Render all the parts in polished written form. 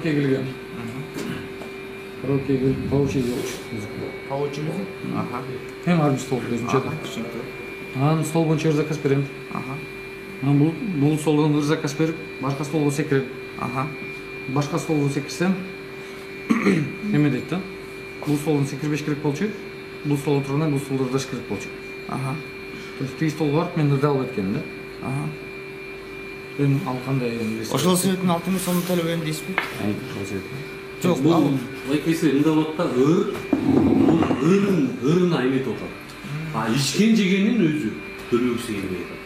караоке келген. Караоке келіп паучи болчу. Паучи музык? Ага. Эң арбиз стол өзүнчө. Анан стол боюнча заказ берем. Ага. Анан бул столдон ыр заказ берип, башка столго секирем. Ага. Башка столго секирсем, эме дейт да. Бул столдон секирбеш керек болчу. Бул стол отургандан бул столдо ырдаш керек болчу. Ага. То есть тиги столго барып мен ырдай албайт экенмин да. Ага. Эми ал кандай эми? Ошол себептен 6000 сомду төлөгөн дейсизби? Ошол себеп. Жок, бул байкайсы ырдап атта ырына эметип атат. А ичкен жегенин өзү төлөгүсү келбей атат.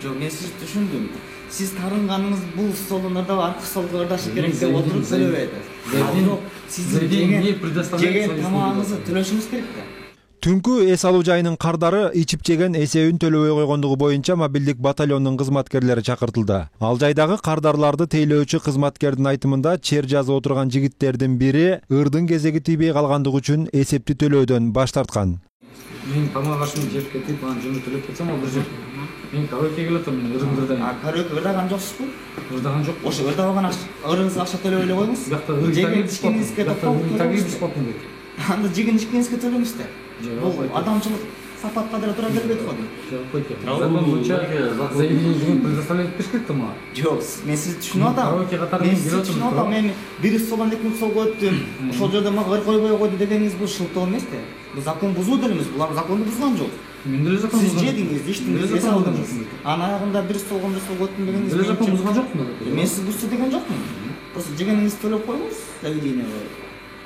Жок, мен сизди түшүндүм. Сиз тарынганыңыз бул столдон ырдап аркы столго ырдашы керек деп отуруп төлөбөй атасыз. Бирок сиздин жеген тамагыңызды төлөшүңүз керек да. Түнкү эс алуу жайынын кардары ичип жеген эсебин төлөбөй койгондугу боюнча мобилдик батальондун кызматкерлери чакыртылды. Ал жайдагы кардарларды тейлөөчү кызматкердин айтымында чер жазып отурган жигиттердин бири ырдын кезеги тийбей калгандыгы үчүн эсепти төлөөдөн баш тарткан. Мен тамак ашымды жеп кетип, анан жөнү төлөп кетсем, ал бир жеп. Мен караоке келип атам, мен ырдын ырдайм. Караоке ырдаган жоксузбу? Ырдаган жок. Ошо ырдабаган ырыңызга акча төлөп эле коюңуз. Жеген ичкениңизге токтолуп. Анда жеген ичкениңизге төлөңүз да. Бул адамчылык сапатка деле туура келбейт го. Жок, койко. Закон боюнча заявление деген предоставлять этиш керек да мага. Жок, мен сизди түшүнүп атам. Караоке катары мен сизди түшүнүп атам. Мен бир столдон экинчи столго өттүм. Ошол жерде мага ыр койбой койду дегениңиз бул шылтоо эмес да. Бул закон бузуу деле эмес. Булар законду бузган жок. Мен деле закон бузган. Сиз жедиңиз, иштиңиз, эс алдыңыз. Анын аягында бир столдон бир столго өттүм дегениңиз. Деле закон бузган жокмун да. Мен сиз бузду деген жокмун. Просто жегениңизди төлөп койгуңуз, заведение коюп.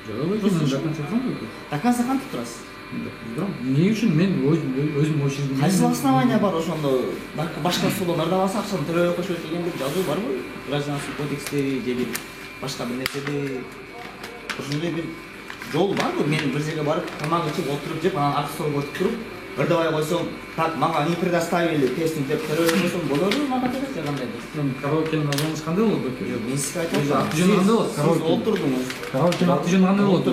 Жок, мен закон чыккан жок. До конца кантип турасыз? Эмне үчүн мен өзүм очередь. Кайсы основания бар ошондо? Башка столдон ырдабаса акчаны төлөбөй коюшат деген бир жазуу барбы? Гражданский кодекстеби же бир башка бир нерседи? Ошондой бир жол барбы? Мен бир жерге барып тамак ичип отуруп жеп, анан аркы столго өтүп туруп, ырдабай койсом, так, мага не предоставили песню деп төлөбөй койсом болобу? Мага керек же кандайдыр? Караокенин азамыш кандай болот беке? Мен сизге айтып атам. Аты жөнү кандай болот? Сиз отурдуңуз. Караокенин аты жөнү кандай болот?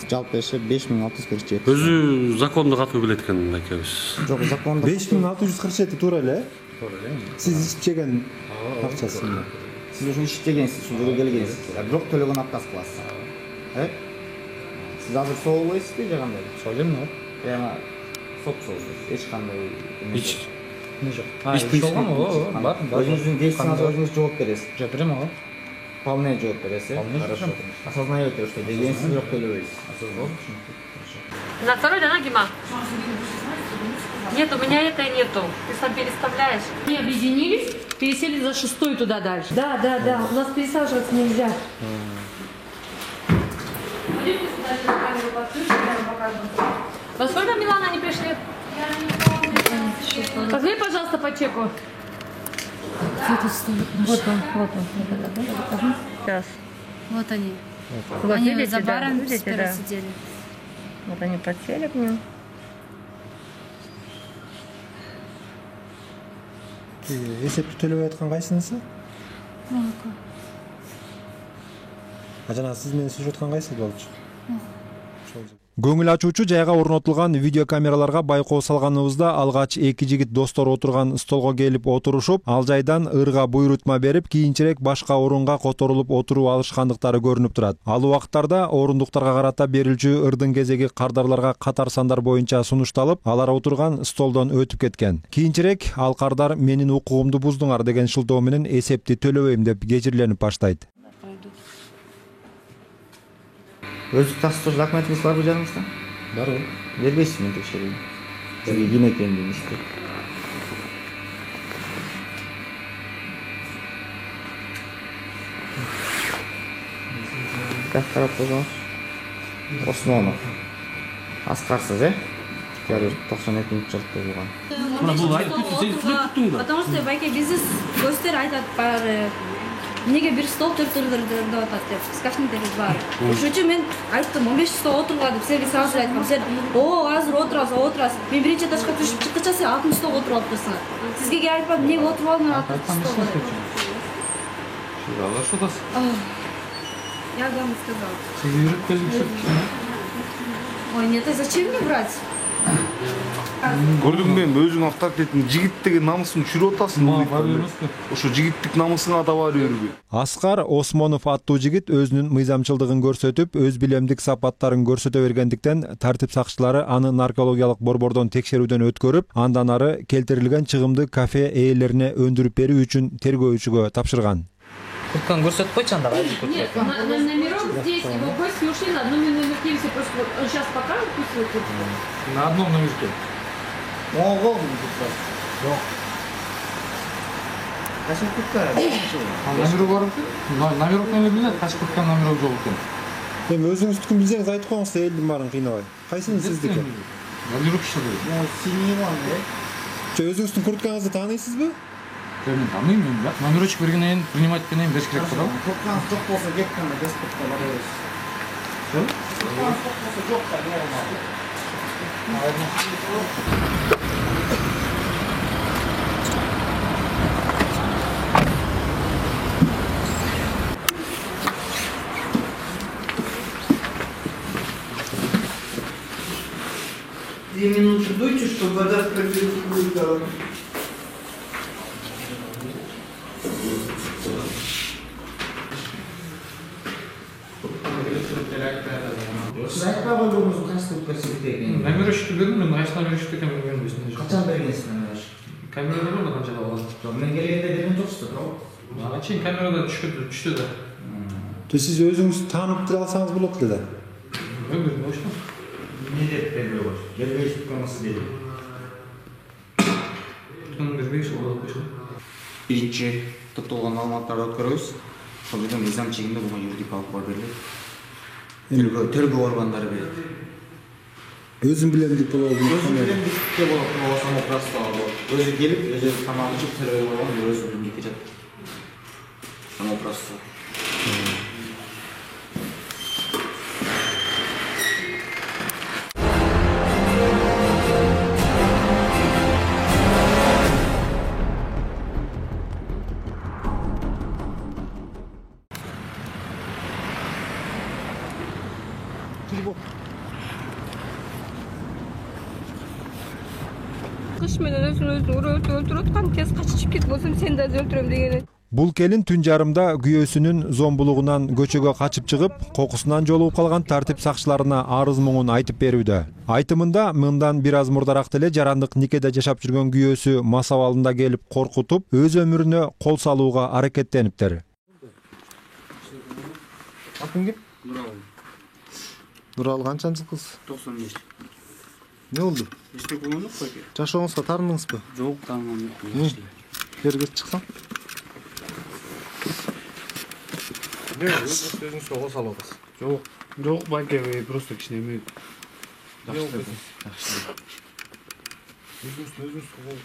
Жалпы эшеп 5647. Өзү законду катуу билет экен байкебиз. Жок, законду 5647 туура эле. Туура эле. Сиз ичип жеген акчасын. Сиз ошо ичип жегенсиз, ушул жерге келгенсиз. Бирок төлөгөн отказ кыласыз. Сиз азыр соолойсузбу же кандай? Соолойм да. Прямо соп соолойсуз. Эч кандай Ич. Эмне жок. Бар. Өзүңүздүн действияңызга өзүңүз жооп бересиз. Жооп берем ага. Полный жооп бересиз. Хорошо. Осознаете, что жегенсиз, бирок төлөбөйсүз. На второй, да, Нагима? Нет, у меня этой нету. Ты сам переставляешь. Мы объединились, пересели за 6-ю туда дальше. Да. У нас пересаживаться нельзя. Пойдемте сюда, сейчас камеру подключим, я вам покажу. Во сколько, Милана, они пришли? Я не помню. Позови, пожалуйста, по чеку. Вот он. Сейчас. Вот они. Вот Они видите, за баром видите, сперва сидели. Вот они подсели к нему. Эсепти төлөбөй аткан кайсынысы? Жана сиз менен сүрүп аткан кайсы болчу? Көңүл ачуучу жайга орнотулган видеокамераларга байкоо салганыбызда алгач эки жигит достор отурган столго келип отурушуп, ал жайдан ырга буйрутма берип, кийинчерээк башка орунга которулуп отуруп алышкандыктары көрүнүп турат. Ал убактарда орундуктарга карата берилчү ырдын кезеги кардарларга катар сандар боюнча сунушталып, алар отурган столдон өтүп кеткен. Кийинчерээк ал кардар менин укугумду буздуңар деген шылтоо менен эсепти төлөбөйм деп кечирленип баштайт. Өзүк тастыруу документиңиз барбы жаныңызда? Бар. Бербейсизби мен текшерейин? Сизге ким экенин билишти. Как карап койсоңуз? Осмонов. Аскарсыз, 92-жылы туулган. Мына бул айтып сен түшүнүп да. Потому что байке бизнес көздөр айтат баары. Неге бир стол төртүрдүр деп атат деп. Скашниктер бар. Ошон үчүн мен айттым 15 стол отурган деп сени сразу айткам. Сен азыр отурасыз. Мен биринчи этажга түшүп чыккыча сен 60 стол отуруп алыптырсың. Сизге келип айтпадым, эмнеге отуруп алдың 60 стол? Алла что-то. Я вам сказала. Сигарет келишип. Ой, нет, а зачем мне брать? Көрдүңбү эми өзүң авторитетин жигиттиги намысын түшүрүп атасың. Ошо жигиттик намысыңа таба бербей. Аскар Осмонов аттуу жигит өзүнүн мыйзамчылдыгын көрсөтүп, өз билемдик сапаттарын көрсөтө бергендиктен тартип сакчылары аны наркологиялык борбордон текшерүүдөн өткөрүп, андан ары келтирилген чыгымды кафе ээлерине өндүрүп берүү үчүн тергөөчүгө тапшырган. Куртканы көрсөтүп койчу анда кайсы куртка? Нет, на номерок здесь его гости ушли, на одном номерке все просто вот он сейчас покажет пусть свой куртку. На одном номерке. Ого, куртка. Жок. Кайсы куртка? Номерок бар экен. Номерок билет, кайсы куртканын номерок жок экен. Эми өзүңүздүкүн билсеңиз айтып коюңуз, элдин баарын кыйнабай. Кайсынын сиздики? Номерок иши. Синий бар, Өзүңүздүн курткаңызды тааныйсызбы? Мен таныйм, бирок номерочек бергенден кийин принимать менен бериш керек да. Курткаңыз жок болсо кеткенде без куртка бара бересиз. Курткаңыз жок болсо жок да, не болмайды. Две минуты дуйте, чтобы вода в пробирку вылетала. Siz aytпай койдуңуз кайсы куртка сиздики экенин. Номерочек бердим, мен кайсы номерочек экенин билбейм. Качан бергенсиз номерочек? Камерада бар да канчада алган. Жок, мен келгенде берген жоксуз да, туурабы? Ага чейин камерада түштү да. Сиз өзүңүз таанып деле алсаңыз болот эле да. Бердим, ошто. Не деп бербей коюш? Бербей тутканыңызды деди. Тутканын бербейсиз, олар койсо. Биринчи топтолгон маалыматтарды өткөрөбүз. Ошол жерде мыйзам чегинде болгон юридикалык бар берилет. Тергөө органдары берет. Өзүм билемдик болобу? Өзү билемдикке болот, самоуправство болот. Өзү келип, өзү тамагын ичип тергөө болгон өзү билемдикке жатат. Самоуправство. Кыш менен өзүн өлтүрүп аткан, тез качып кетип болсом сени да өлтүрөм деген. Бул келин түн жарымда күйөөсүнүн зомбулугунан көчөгө качып чыгып, кокусунан жолугуп калган тартип сакчыларына арыз муңун айтып берүүдө. Айтымында мындан бир аз мурдараак деле жарандык никеде жашап жүргөн күйөөсү мас абалында келип коркутуп, өз өмүрүнө кол салууга аракеттениптер. Атың ким? Нуралы канчанчы кыз? 95. Не болду? Эчтеке болгон жок байке. Жашооңузга таарындыңызбы? Жок, таарынган жокмун. Жерге чыксаң? Не, өзүңүз кол салып атасыз. Жок. Жок байке, просто кичине Жакшы. Өзүңүз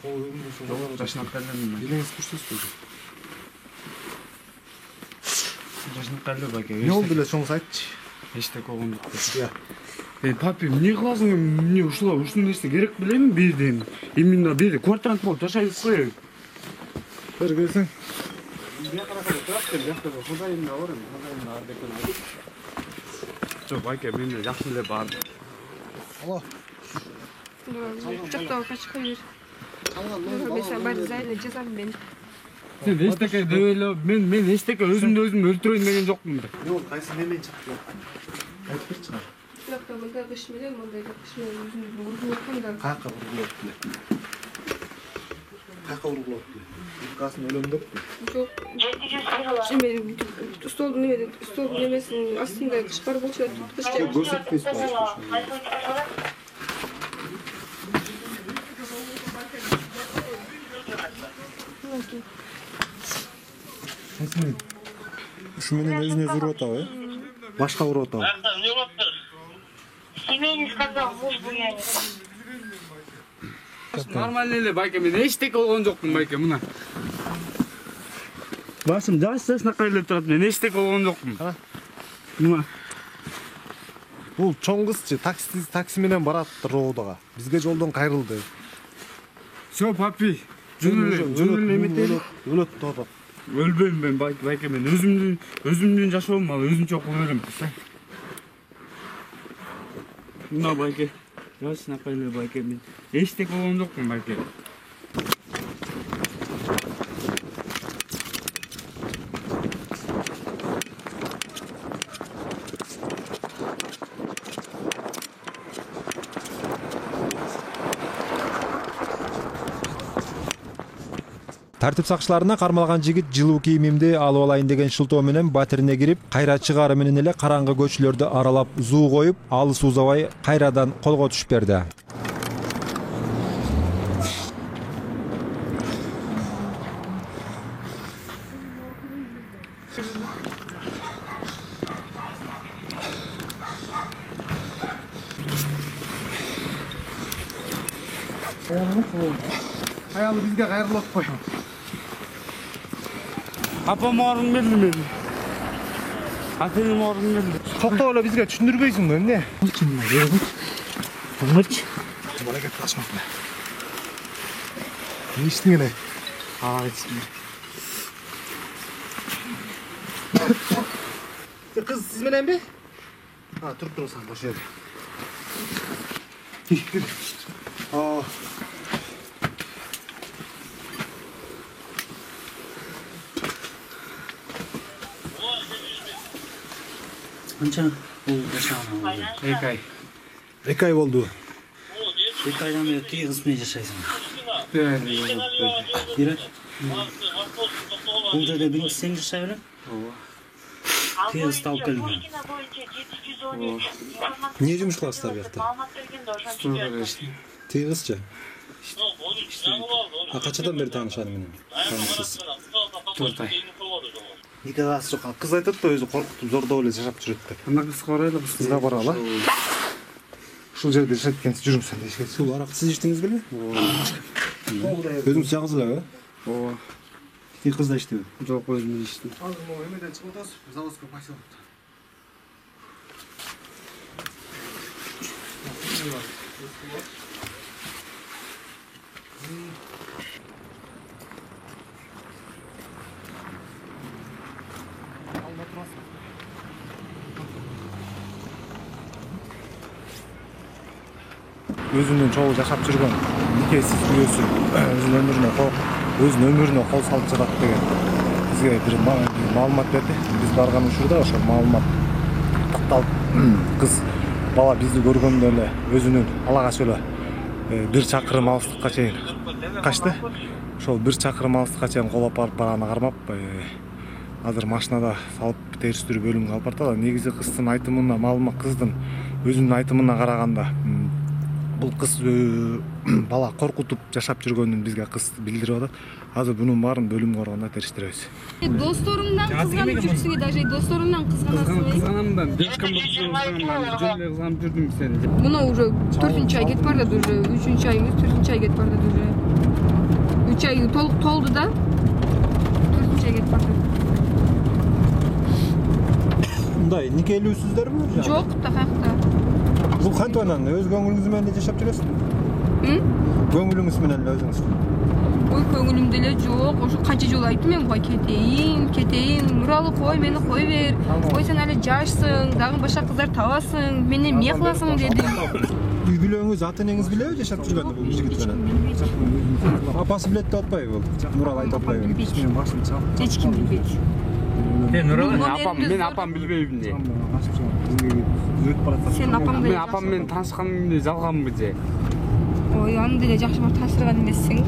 кол Жок, жашынап калдым. Элеңиз көрсөтсүз. Жашынап калдым байке. Не болду эле чоңуз айтчы. Эчтеке болгон жок. Папи, эмне кыласың? Эмне ушул нерсе керек билемби бирден? Именно бир квартирант болуп жашайбыз го. Бер келсең. Жок, байке, мен жакшы эле бардым. Алло. Жактан качып койбойт. Мен сага баары зайлы жазам мен. Сен эчтеке деп эле, мен эчтеке өзүмдү өзүм өлтүрөйүн деген жокмун да. Жок, кайсы немен чыкты? Айтып берчи. Жок, мындай кыш менен кыш менен өзүмдү ургулуп атканда. Каяка ургулуп эле? Каяка ургулуп эле? Касын өлөмдөппү? Жок. Мен столдун немесинин астында кыш бар болчу, кыш жеп. Көрсөтпөйсүз. Ушу менен өзүн өзү уруп атабы, э? Башка уруп атабы? Семейный сказал, муж буянит. Нормально эле байке, мен эчтеке болгон жокмун байке, мына. Башым жаш-жашнакай эле турат, мен эчтеке болгон жокмун. Мына. Бул чоң кызчы, такси менен барат Роодага. Бизге жолдон кайрылды. Всё, папи. Жөн эле эметели. Өлөт тоотот. Өлбөйм мен байке, мен өзүмдүн жашоом ал өзүнчө кыла берем. Мына байке. Жашынакай эле байке мен эчтеке болгон жокмун байке. Тартип сакчыларына кармалган жигит жылуу кийимимди алып алайын деген шылтоо менен батирине кирип, кайра чыгаары менен эле караңгы көчөлөрдү аралап зуу коюп, алыс узабай кайрадан колго түшүп берди. Аялы бизге кайрылып кой. Апам орун берди мен. Атенин орун берди. Токтоп эле бизге түшүндүрбөйсүңбү эмне? Тыныч. Бала кет качмак. Не иштиң эле? Кыз сиз мененби? Туруп турсаң бош жерде. Кир. Qancha bo'ldi yashag'aning? 2 oy. 2 oy bo'ldi. 2 oydan beri tegizmay yashaysan. Kerak. Bu yerda birinchi sen yashayver. Tegiz topib kelgan. Не жумуш кыласыздар бу жакта? Тегизчи. Качадан бери таанышады менен? Таанышсыз. 4 ай. Никогда жок. Кыз айтат да өзү коркутуп зордоп эле жашап жүрөт деп. Анда кыз карайлы, Кызга баралы. Ушул жерде жашайт экенсиз, жүрүмсүн дешкен. Сул арак сиз иштиңиз беле? Өзүңүз жалгыз элеби? Ооба. Эки кыз да иштеби? Жок, өзүм иштейм. Азыр могу эмеден чыгып атасыз, заводской поселокто. Өзүнүн чогуу жашап жүргөн никесиз күйөөсү өзүнүн өмүрүнө кол салып жатат деген бизге бир маалымат берди. Биз барган учурда ошол маалымат такталып кыз бала бизди көргөндө эле өзүнүн алгач эле 1 чакырым алыстыкка чейин качты. Ошол 1 чакырым алыстыкка чейин колоп барып барганы кармап азыр машинада салып териштирүү бөлүмүнө алып бартат. Негизи кыздын айтымына, маалымат кыздын өзүнүн айтымына караганда бул кыз бала коркутуп жашап жүргөнүн бизге кыз билдирип атат. Азыр бунун баарын бөлүмгө барганда териштиребиз. Досторуңдан кызганып жүрсүң, даже досторуңдан кызганасың. Кызганам да, девушкам жөн эле кызганып жүрдүм сени. Мына уже 4-чү ай кетип барды, уже 3-чү ай эмес, 4-чү ай кетип барды уже. 3 ай толук толду да. 4-чү ай кетип барды. Мындай никелүүсүздөрбү? Жок, такакта. Бул кантип анан өз көңүлүңүз менен жашап жүрөсүзбү? Көңүлүңүз менен эле өзүңүз. Ой, көңүлүмдө эле жок. Ошо канча жолу айттым мен буга кетейин, Нуралы кой, мени кой бер. Ой, сен эле жашсың, дагы башка кыздар табасың, мени эмне кыласың дедим. Үй бүлөңүз, ата энеңиз билеби жашап жүргөндү бул жигит менен? Апасы билет деп атпайбы бул? Нуралы айтып атпайбы? Эч ким билбейт. Нуралы, мен апам билбейм де. Сен апаң Мен апам менен таанышканымды жалганбы же? Ой, аны деле жакшы бар таасырган эмессиң.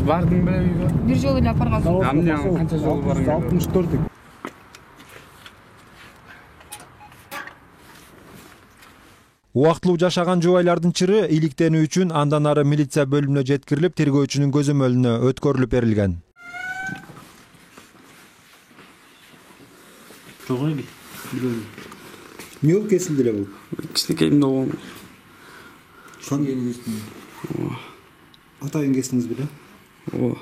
Бардың беле үйгө? Бир жолу эле апаргансың. Эмне канча жолу бардың? 64. Убактылуу жашаган жубайлардын чыры иликтенүү үчүн андан ары милиция бөлүмүнө жеткирилип, тергөөчүнүн көзөмөлүнө өткөрүлүп берилген. Жок эби. Эмне болуп кесилди эле бул? Кичинекейимде болгон. Кандай кестиң? Атайын кестиңиз беле? Ооба.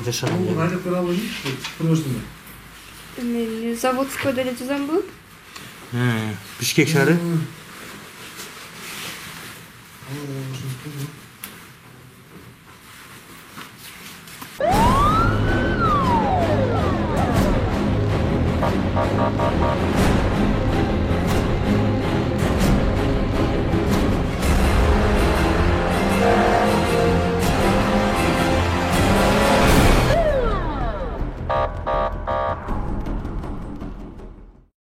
Жашаган. Мен заводскойдо эле жазамбы? Бишкек шаары.